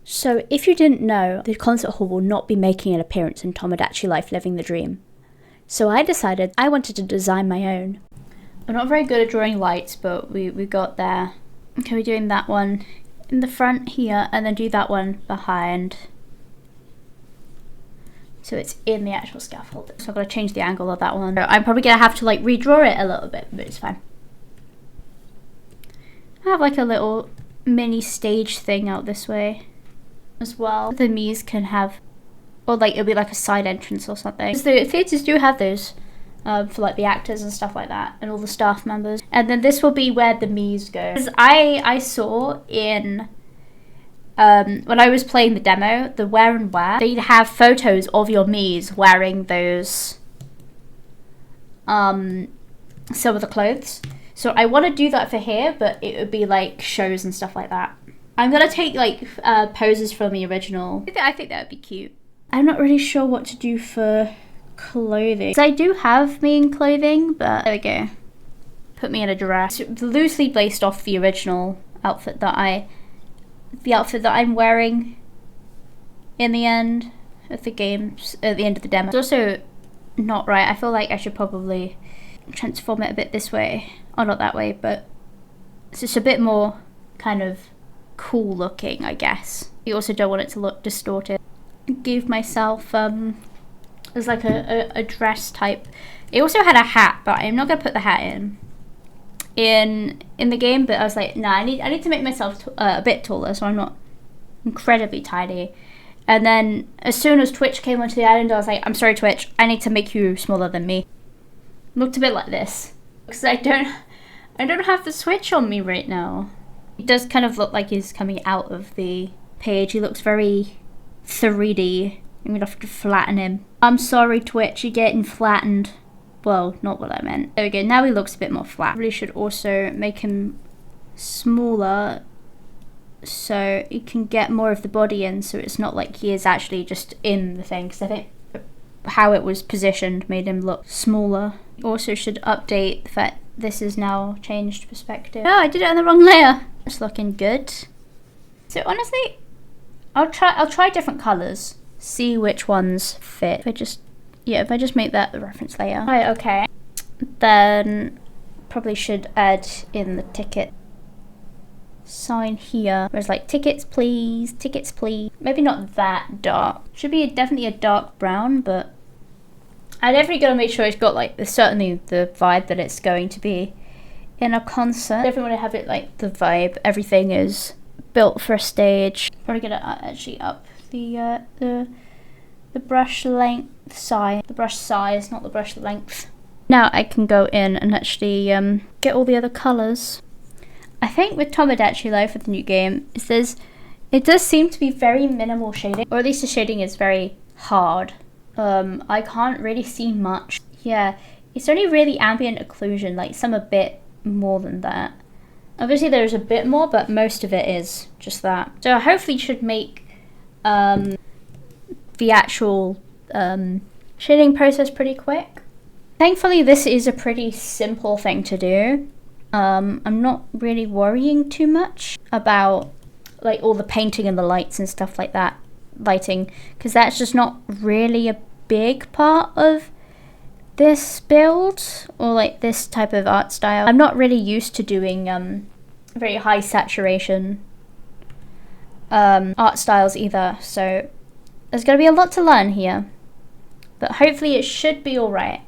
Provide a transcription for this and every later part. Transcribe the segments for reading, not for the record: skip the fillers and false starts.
So if you didn't know, the concert hall will not be making an appearance in Tomodachi Life Living the Dream. So I decided I wanted to design my own. I'm not very good at drawing lights, but we got there. Okay, we're doing that one in the front here, and then do that one behind. So it's in the actual scaffold. So I've got to change the angle of that one. I'm probably going to have to like redraw it a little bit, but it's fine. I have like a little mini stage thing out this way as well. The Miis can have, or like it'll be like a side entrance or something. Because the theatres do have those for like the actors and stuff like that, and all the staff members. And then this will be where the Miis go. Because I saw in when I was playing the demo, the Wear and Wear, they'd have photos of your Miis wearing those some of the clothes. So I want to do that for here, but it would be like shows and stuff like that. I'm gonna take like poses from the original. I think that would be cute. I'm not really sure what to do for clothing. So I do have me in clothing, but there we go. Put me in a dress. It's loosely based off the original outfit that I'm wearing in the end of the games, at the end of the demo. It's also not right. I feel like I should probably transform it a bit this way, or not that way, but it's just a bit more kind of cool looking, I guess. You also don't want it to look distorted. Give myself as like a dress type. It also had a hat, but I'm not gonna put the hat in the game, but I was like, nah, I need to make myself a bit taller, so I'm not incredibly tiny. And then as soon as Twitch came onto the island, I was like, I'm sorry Twitch, I need to make you smaller than me. Looked a bit like this because I don't have the Switch on me right now. It does kind of look like he's coming out of the page. He looks very 3D. I'm gonna have to flatten him. I'm sorry Twitch, you're getting flattened. Well, not what I meant. There we go, now he looks a bit more flat. Really should also make him smaller so he can get more of the body in, so it's not like he is actually just in the thing, because I think how it was positioned made him look smaller. Also should update the fact this is now changed perspective. Oh, I did it on the wrong layer. It's looking good. So honestly, I'll try different colours, see which ones fit. If I just make that the reference layer. Right, okay. Then probably should add in the ticket sign here. Where it's like, tickets please, tickets please. Maybe not that dark. Should be definitely a dark brown, but I'm definitely gonna make sure it's got like certainly the vibe that it's going to be in a concert. Definitely want to have it like the vibe. Everything is built for a stage. Probably gonna actually up the brush length size. The brush size, not the brush length. Now I can go in and actually get all the other colours. I think with Tomodachi Life, with the new game, it does seem to be very minimal shading, or at least the shading is very hard. I can't really see much. Yeah, it's only really ambient occlusion, like some a bit more than that. Obviously there's a bit more, but most of it is just that. So hopefully should make the actual shading process pretty quick. Thankfully this is a pretty simple thing to do. I'm not really worrying too much about like all the painting and the lights and stuff like that, lighting, because that's just not really a big part of this build or like this type of art style. I'm not really used to doing very high saturation art styles either, so there's going to be a lot to learn here, but hopefully it should be alright.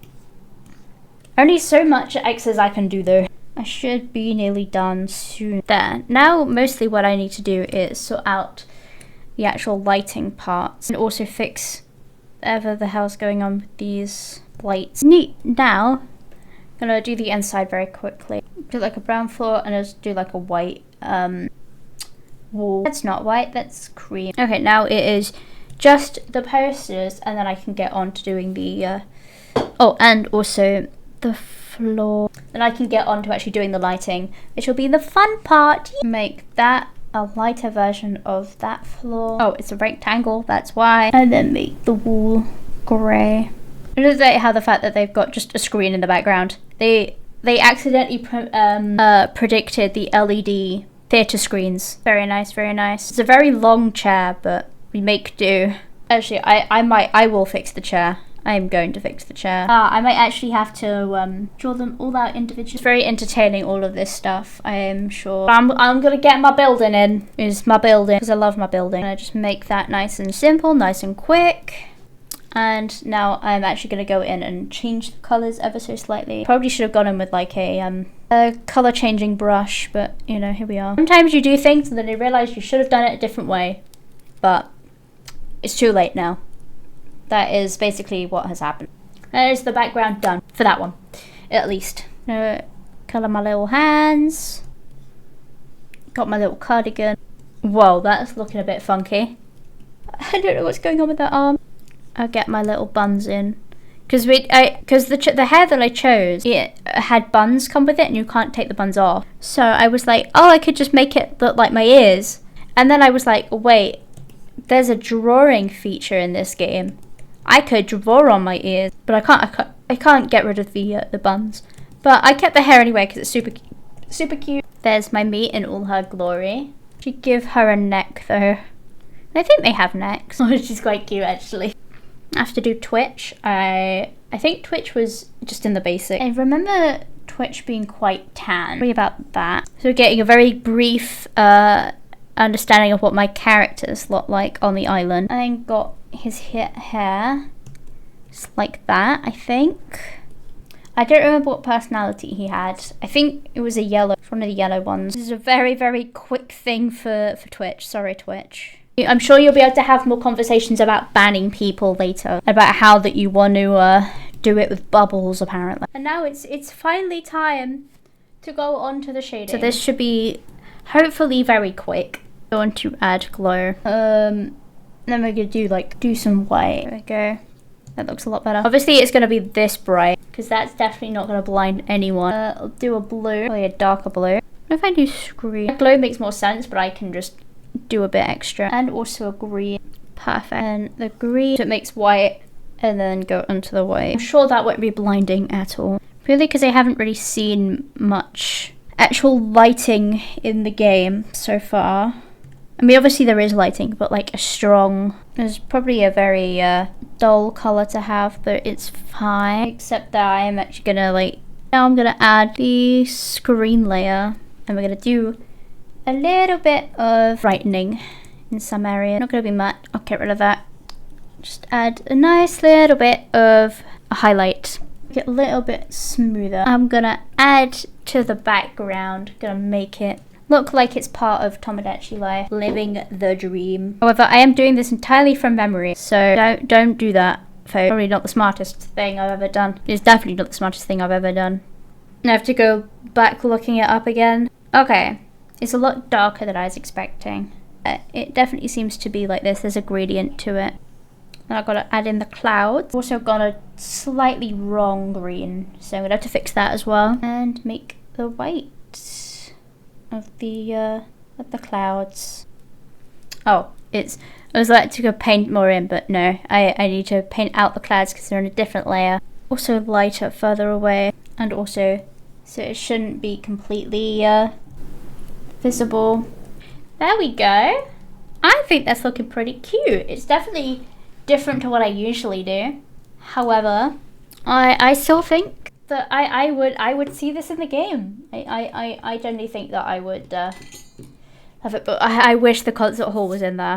Only so much X's I can do though. I should be nearly done soon. There. Now mostly what I need to do is sort out the actual lighting parts and also fix whatever the hell's going on with these lights. Neat. Now I'm gonna do the inside very quickly. Do like a brown floor and just do like a white wall. That's not white, that's cream. Okay, now it is just the posters, and then I can get on to doing the oh, and also the floor. Then I can get on to actually doing the lighting, which will be the fun part. Make that a lighter version of that floor. Oh, it's a rectangle, that's why. And then make the wall grey. I don't like how the fact that they've got just a screen in the background. They accidentally predicted the LED theatre screens. Very nice, very nice. It's a very long chair, but we make do. Actually, I will fix the chair. I'm going to fix the chair. I might actually have to draw them all out individually. It's very entertaining, all of this stuff, I am sure. I'm gonna get my building in. Is my building, because I love my building. I just make that nice and simple, nice and quick. And now I'm actually gonna go in and change the colors ever so slightly. Probably should have gone in with like a color changing brush, but you know, here we are. Sometimes you do things and then you realize you should have done it a different way, but it's too late now. That is basically what has happened. There's the background done for that one, at least. Color my little hands. Got my little cardigan. Whoa, that's looking a bit funky. I don't know what's going on with that arm. I'll get my little buns in. Because the hair that I chose, it had buns come with it and you can't take the buns off. So I was like, oh, I could just make it look like my ears. And then I was like, wait, there's a drawing feature in this game. I could draw on my ears, but I can't get rid of the buns. But I kept the hair anyway because it's super cute. There's my meat in all her glory. Should give her a neck though. I think they have necks. Oh, she's quite cute actually. I have to do Twitch. I think Twitch was just in the basic. I remember Twitch being quite tan. Sorry about that. So we're getting a very brief understanding of what my characters look like on the island. I then got his hair just like that, I think. I don't remember what personality he had. I think it was a yellow, one of the yellow ones. This is a very, very quick thing for Twitch. Sorry, Twitch. I'm sure you'll be able to have more conversations about banning people later, about how that you want to do it with bubbles, apparently. And now it's finally time to go on to the shading. So this should be hopefully very quick. Go on to add glow. Then we're gonna do some white. There we go. That looks a lot better. Obviously it's gonna be this bright because that's definitely not gonna blind anyone. I'll do a blue, probably a darker blue. What if I do screen? Glow makes more sense, but I can just do a bit extra. And also a green. Perfect. And the green, so it makes white and then go onto the white. I'm sure that won't be blinding at all. Really, because I haven't really seen much actual lighting in the game so far. I mean, obviously there is lighting, but like a strong, there's probably a very dull color to have, but it's fine. Except that I am actually gonna now I'm gonna add the screen layer and we're gonna do a little bit of brightening in some area. Not gonna be much, I'll get rid of that. Just add a nice little bit of a highlight. Get a little bit smoother. I'm gonna add to the background, gonna make it look like it's part of Tomodachi Life, living the dream. However, I am doing this entirely from memory, so don't do that, folks. Probably not the smartest thing I've ever done. It's definitely not the smartest thing I've ever done. I have to go back looking it up again. Okay, it's a lot darker than I was expecting. It definitely seems to be like this. There's a gradient to it. And I've got to add in the clouds. Also got a slightly wrong green, so I'm gonna have to fix that as well. And make the white of the clouds. Oh, I was like to go paint more in, but no, I need to paint out the clouds because they're in a different layer. Also lighter further away, and also so it shouldn't be completely visible. There we go. I think that's looking pretty cute. It's definitely different to what I usually do. However, I still think that I would see this in the game. I generally think that I would have it, but I wish the concert hall was in there.